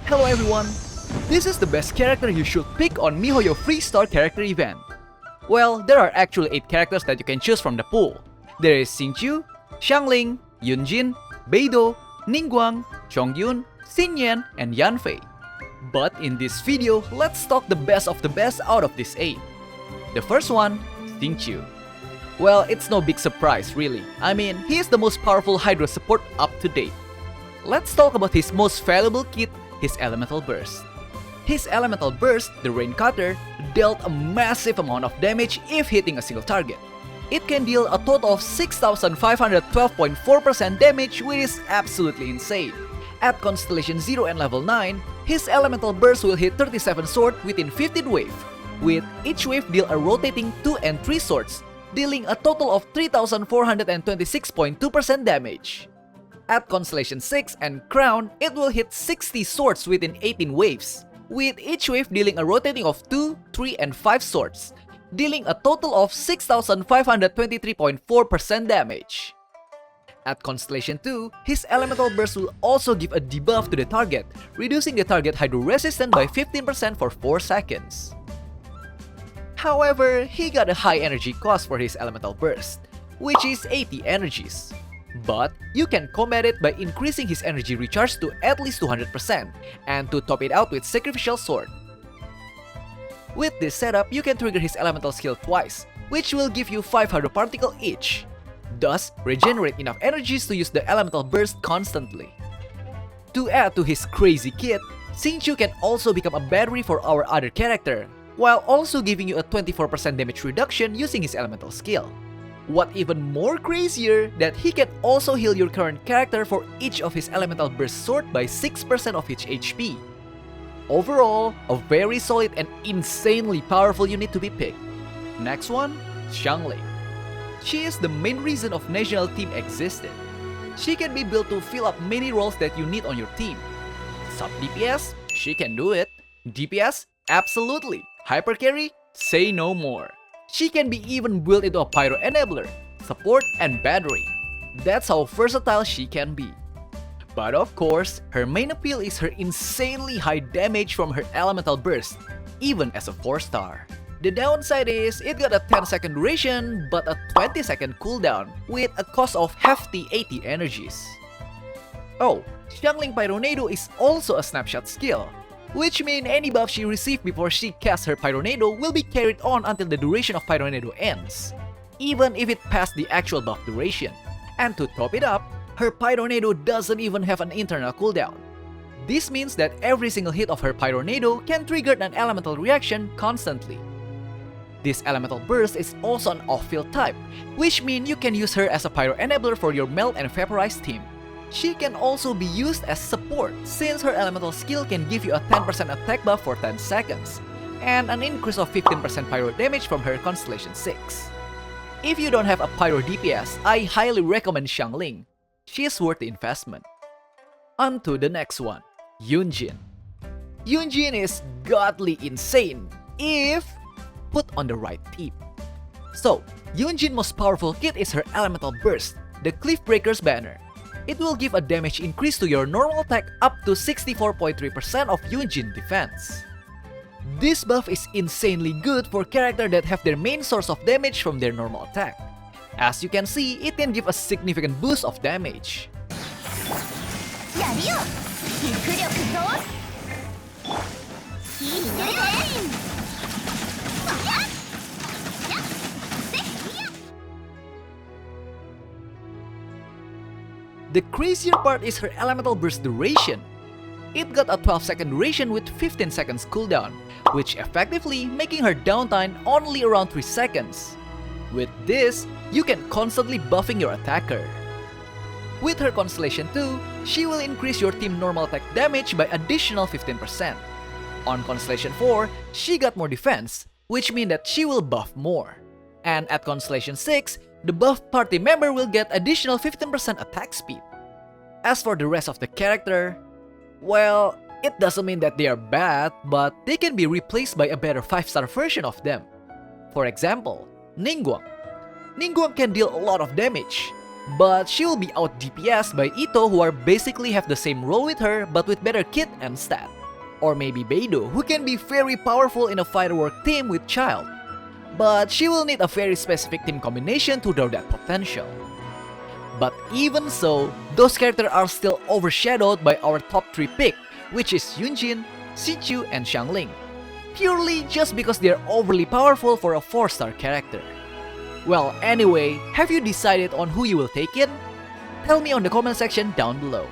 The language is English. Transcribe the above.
Hello everyone! This is the best character you should pick on MiHoYo Free Star character event. Well, there are actually 8 characters that you can choose from the pool. There is Xingqiu, Xiangling, Yunjin, Beidou, Ningguang, Chongyun, Xingyan, and Yanfei. But in this video, let's talk the best of the best out of these 8. The first one, Xingqiu. Well, it's no big surprise really. I mean, he is the most powerful Hydro support up to date. Let's talk about his most valuable kit, his Elemental Burst. His Elemental Burst, the Rain Cutter, dealt a massive amount of damage if hitting a single target. It can deal a total of 6,512.4% damage, which is absolutely insane. At Constellation 0 and level 9, his Elemental Burst will hit 37 swords within 15 waves, with each wave deal a rotating 2 and 3 swords, dealing a total of 3,426.2% damage. At Constellation 6 and Crown, it will hit 60 swords within 18 waves, with each wave dealing a rotating of 2, 3, and 5 swords, dealing a total of 6,523.4% damage. At Constellation 2, his Elemental Burst will also give a debuff to the target, reducing the target Hydro resistance by 15% for 4 seconds. However, he got a high energy cost for his Elemental Burst, which is 80 energies. But you can combat it by increasing his energy recharge to at least 200% and to top it out with Sacrificial Sword. With this setup, you can trigger his elemental skill twice, which will give you 5 Hydro Particle each. Thus, regenerate enough energies to use the Elemental Burst constantly. To add to his crazy kit, Xingqiu can also become a battery for our other character, while also giving you a 24% damage reduction using his elemental skill. What even more crazier, that he can also heal your current character for each of his Elemental Burst sword by 6% of each HP. Overall, a very solid and insanely powerful unit to be picked. Next one, Xiangling. She is the main reason of national team existed. She can be built to fill up many roles that you need on your team. Sub DPS? She can do it. DPS? Absolutely. Hyper carry? Say no more. She can be even built into a Pyro Enabler, support, and battery. That's how versatile she can be. But of course, her main appeal is her insanely high damage from her Elemental Burst, even as a 4-star. The downside is, it got a 10-second duration, but a 20-second cooldown, with a cost of hefty 80 energies. Oh, Xiangling Pyronado is also a snapshot skill, which means any buff she received before she casts her Pyronado will be carried on until the duration of Pyronado ends, even if it passed the actual buff duration. And to top it up, her Pyronado doesn't even have an internal cooldown. This means that every single hit of her Pyronado can trigger an elemental reaction constantly. This Elemental Burst is also an off-field type, which means you can use her as a Pyro Enabler for your Melt and Vaporize team. She can also be used as support, since her elemental skill can give you a 10% attack buff for 10 seconds, and an increase of 15% pyro damage from her Constellation 6. If you don't have a pyro DPS, I highly recommend Xiangling. She is worth the investment. On to the next one, Yunjin. Yunjin is godly insane if put on the right team. So, Yunjin's most powerful kit is her Elemental Burst, the Cliff Breaker's banner. It will give a damage increase to your normal attack up to 64.3% of Yunjin defense. This buff is insanely good for characters that have their main source of damage from their normal attack. As you can see, it can give a significant boost of damage. The crazier part is her Elemental Burst duration. It got a 12-second duration with 15 seconds cooldown, which effectively making her downtime only around 3 seconds. With this, you can constantly buffing your attacker. With her Constellation 2, she will increase your team normal attack damage by additional 15%. On Constellation 4, she got more defense, which means that she will buff more. And at Constellation 6, the buffed party member will get additional 15% attack speed. As for the rest of the character, well, it doesn't mean that they are bad, but they can be replaced by a better 5-star version of them. For example, Ningguang. Ningguang can deal a lot of damage, but she will be out DPS by Ito, who are basically have the same role with her but with better kit and stat. Or maybe Beidou, who can be very powerful in a firework team with Child. But she will need a very specific team combination to draw that potential. But even so, those characters are still overshadowed by our top 3 pick, which is Yunjin, Xingqiu, and Xiangling. Purely just because they're overly powerful for a 4-star character. Well, anyway, have you decided on who you will take in? Tell me on the comment section down below.